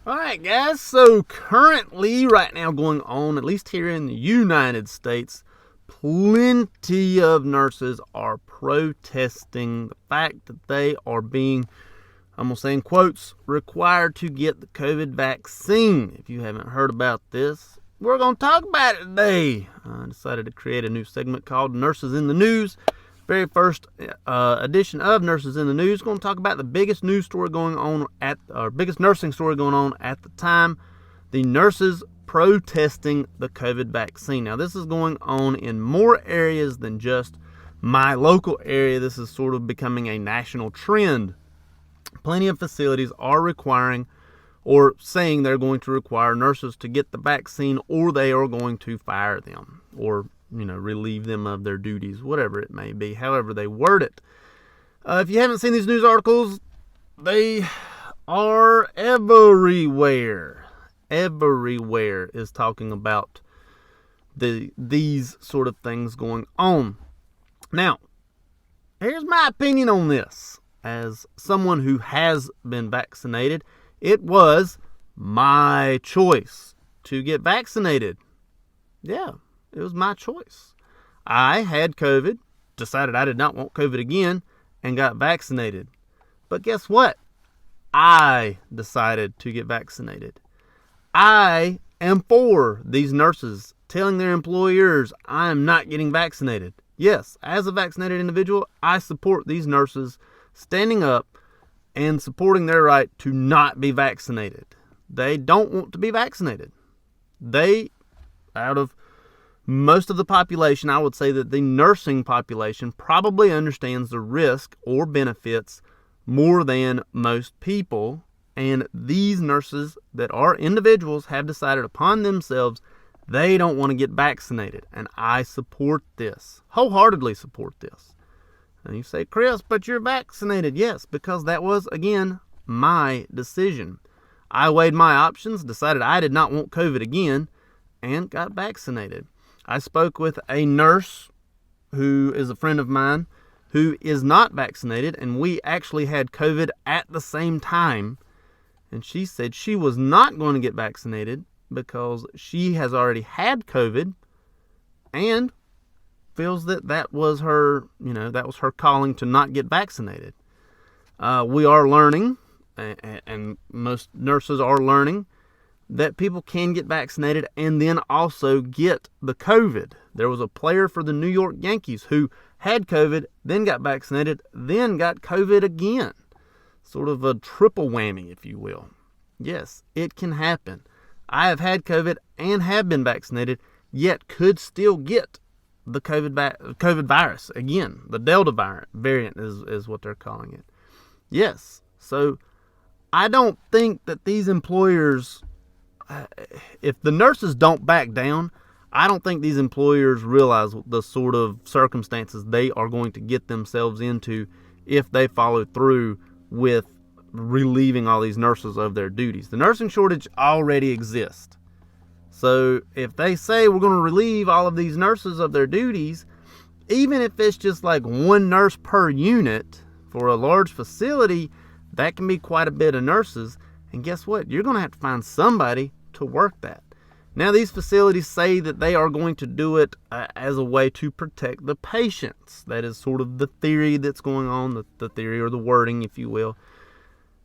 Alright, guys, so currently, right now, going on, at least here in the United States, plenty of nurses are protesting the fact that they are being, I'm going to say in quotes, required to get the COVID vaccine. If you haven't heard about this, we're going to talk about it today. I decided to create a new segment called Nurses in the News. Very first edition of Nurses in the News. Going to talk about the biggest news story going on biggest nursing story going on at the time. The nurses protesting the COVID vaccine. Now, this is going on in more areas than just my local area. This is sort of becoming a national trend. Plenty of facilities are requiring or saying they're going to require nurses to get the vaccine, or they are going to fire them, or relieve them of their duties, whatever it may be, however they word it. If you haven't seen these news articles, they are everywhere. Everywhere is talking about these sort of things going on. Now, here's my opinion on this. As someone who has been vaccinated, it was my choice to get vaccinated. Yeah. It was my choice. I had COVID, decided I did not want COVID again, and got vaccinated. But guess what? I decided to get vaccinated. I am for these nurses telling their employers I am not getting vaccinated. Yes, as a vaccinated individual, I support these nurses standing up and supporting their right to not be vaccinated. They don't want to be vaccinated. Out of most of the population, I would say that the nursing population probably understands the risk or benefits more than most people. And these nurses that are individuals have decided upon themselves they don't want to get vaccinated. And I support this, wholeheartedly support this. And you say, Chris, but you're vaccinated. Yes, because that was, again, my decision. I weighed my options, decided I did not want COVID again, and got vaccinated. I spoke with a nurse who is a friend of mine who is not vaccinated, and we actually had COVID at the same time. And she said she was not going to get vaccinated because she has already had COVID and feels that was her, that was her calling to not get vaccinated. We are learning, and most nurses are learning, that people can get vaccinated and then also get the COVID. There was a player for the New York Yankees who had COVID, then got vaccinated, then got COVID again. Sort of a triple whammy, if you will. Yes, it can happen. I have had COVID and have been vaccinated, yet could still get the COVID virus again. The Delta variant is what they're calling it. Yes, so I don't think that these employers, if the nurses don't back down, I don't think these employers realize the sort of circumstances they are going to get themselves into if they follow through with relieving all these nurses of their duties. The nursing shortage already exists. So if they say we're going to relieve all of these nurses of their duties, even if it's just like one nurse per unit for a large facility, that can be quite a bit of nurses. And guess what? You're going to have to find somebody to work that. Now, these facilities say that they are going to do it as a way to protect the patients. That is sort of the theory that's going on, the theory or the wording, if you will.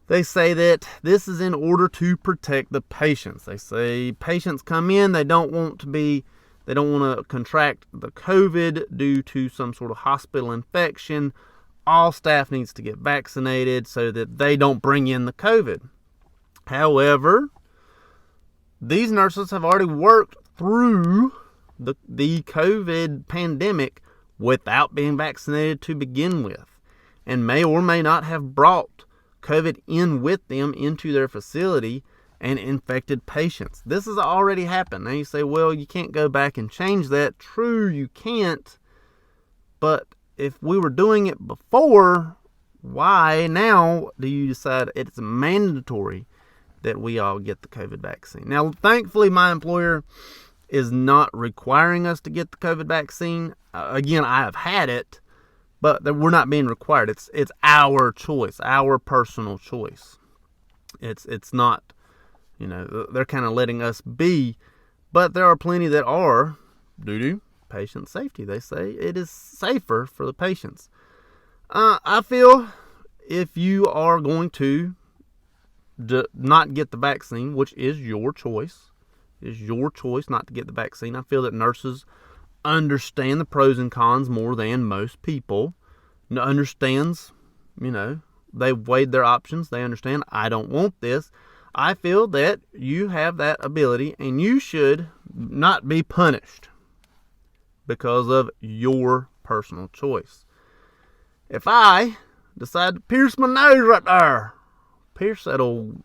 They say that this is in order to protect the patients. They say patients come in, they don't want to contract the COVID due to some sort of hospital infection. All staff needs to get vaccinated so that they don't bring in the COVID. However, these nurses have already worked through the COVID pandemic without being vaccinated to begin with, and may or may not have brought COVID in with them into their facility and infected patients. This has already happened. Now you say, well, you can't go back and change that. True, you can't. But if we were doing it before, why now do you decide it's mandatory that we all get the COVID vaccine? Now, thankfully, my employer is not requiring us to get the COVID vaccine. Again, I have had it, but we're not being required. It's our choice, our personal choice. It's not, They're kind of letting us be. But there are plenty that are, due to patient safety. They say it is safer for the patients. I feel if you are going to not get the vaccine, which is your choice, not to get the vaccine. I feel that nurses understand the pros and cons more than most people. Understands, they've weighed their options. They understand, I don't want this. I feel that you have that ability and you should not be punished because of your personal choice. If I decide to pierce my nose right there, pierce that old,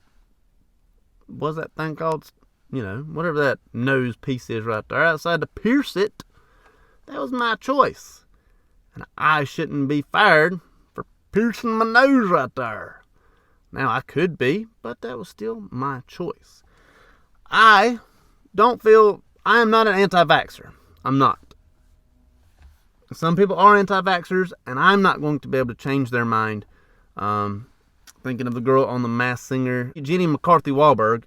what's that thing called? Whatever that nose piece is right there, I decided to pierce it. That was my choice. And I shouldn't be fired for piercing my nose right there. Now, I could be, but that was still my choice. I am not an anti-vaxxer. I'm not. Some people are anti-vaxxers, and I'm not going to be able to change their mind. Thinking of the girl on The Masked Singer, Jenny McCarthy Wahlberg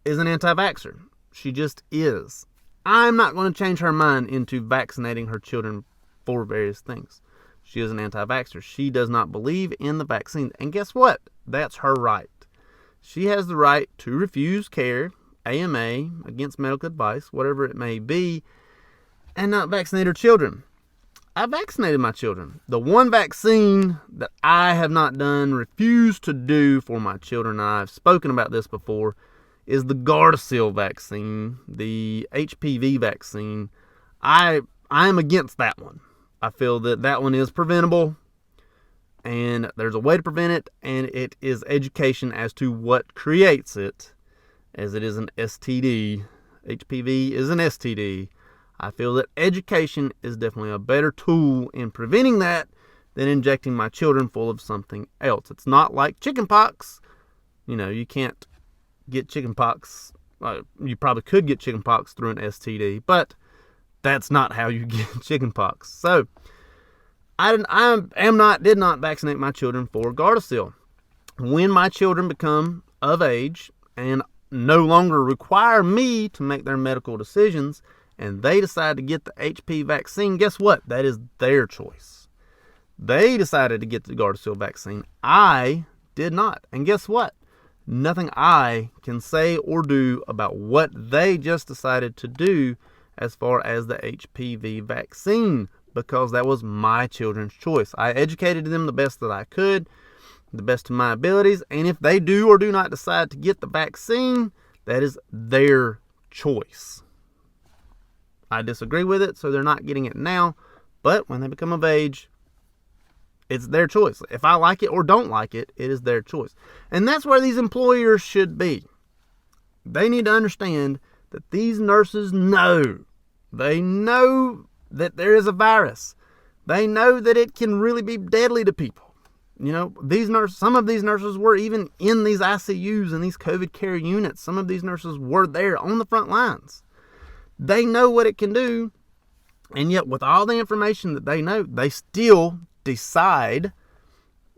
is an anti-vaxxer. She just is. I'm not going to change her mind into vaccinating her children for various things. She is an anti-vaxxer. She does not believe in the vaccine. And guess what? That's her right. She has the right to refuse care, AMA, against medical advice, whatever it may be, and not vaccinate her children. I vaccinated my children. The one vaccine that I have not done, refused to do for my children, and I've spoken about this before, is the Gardasil vaccine, the HPV vaccine. I am against that one. I feel that one is preventable, and there's a way to prevent it, and it is education as to what creates it, as it is an STD. HPV is an STD. I feel that education is definitely a better tool in preventing that than injecting my children full of something else. It's not like chickenpox. You can't get chickenpox. You probably could get chickenpox through an STD, but that's not how you get chickenpox. So, did not vaccinate my children for Gardasil. When my children become of age and no longer require me to make their medical decisions, and they decide to get the HPV vaccine, guess what? That is their choice. They decided to get the Gardasil vaccine. I did not. And guess what? Nothing I can say or do about what they just decided to do as far as the HPV vaccine, because that was my children's choice. I educated them the best that I could, the best of my abilities, and if they do or do not decide to get the vaccine, that is their choice. I disagree with it, so they're not getting it now, but when they become of age, it's their choice. If I like it or don't like it, it is their choice. And that's where these employers should be. They need to understand that these nurses know. They know that there is a virus. They know that it can really be deadly to people. Some of these nurses were even in these ICUs and these COVID care units. Some of these nurses were there on the front lines. They know what it can do, and yet with all the information that they know, they still decide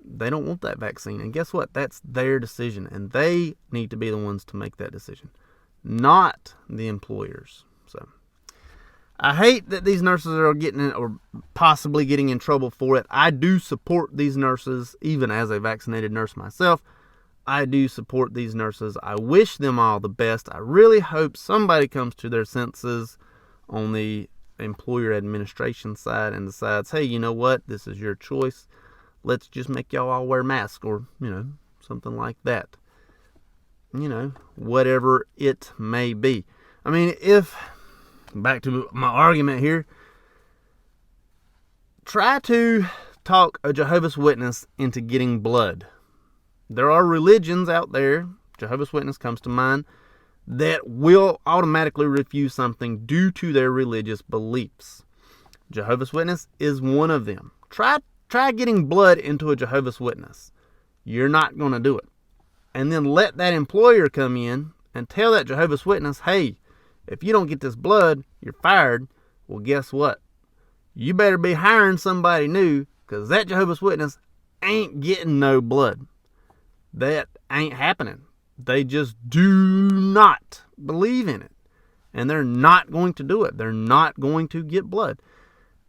they don't want that vaccine. And guess what? That's their decision, and they need to be the ones to make that decision, not the employers. So I hate that these nurses are getting or possibly getting in trouble for it. I do support these nurses, even as a vaccinated nurse myself. I do support these nurses. I wish them all the best. I really hope somebody comes to their senses on the employer administration side and decides, hey, you know what? This is your choice. Let's just make y'all all wear masks or, something like that. Whatever it may be. I mean, back to my argument here, try to talk a Jehovah's Witness into getting blood. There are religions out there, Jehovah's Witness comes to mind, that will automatically refuse something due to their religious beliefs. Jehovah's Witness is one of them. Try getting blood into a Jehovah's Witness. You're not going to do it. And then let that employer come in and tell that Jehovah's Witness, hey, if you don't get this blood, you're fired. Well, guess what? You better be hiring somebody new, because that Jehovah's Witness ain't getting no blood. That ain't happening. They just do not believe in it. And they're not going to do it. They're not going to get blood.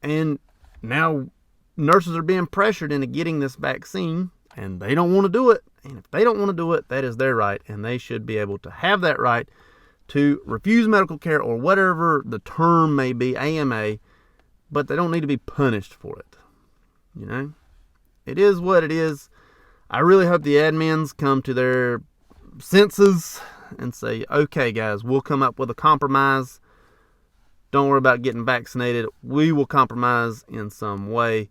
And now nurses are being pressured into getting this vaccine, and they don't want to do it. And if they don't want to do it, that is their right, and they should be able to have that right to refuse medical care or whatever the term may be, AMA, but they don't need to be punished for it. You know? It is what it is. I really hope the admins come to their senses and say, okay, guys, we'll come up with a compromise. Don't worry about getting vaccinated. We will compromise in some way.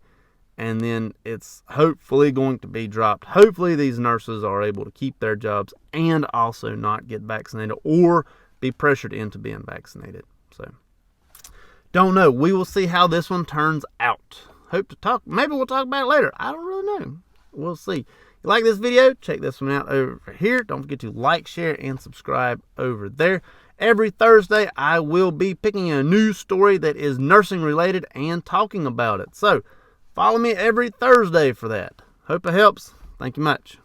And then it's hopefully going to be dropped. Hopefully these nurses are able to keep their jobs and also not get vaccinated or be pressured into being vaccinated. So, don't know. We will see how this one turns out. Hope to talk. Maybe we'll talk about it later. I don't really know. We'll see. You like this video? Check this one out over here. Don't forget to like, share, and subscribe over there. Every Thursday, I will be picking a news story that is nursing related and talking about it. So, follow me every Thursday for that. Hope it helps. Thank you much.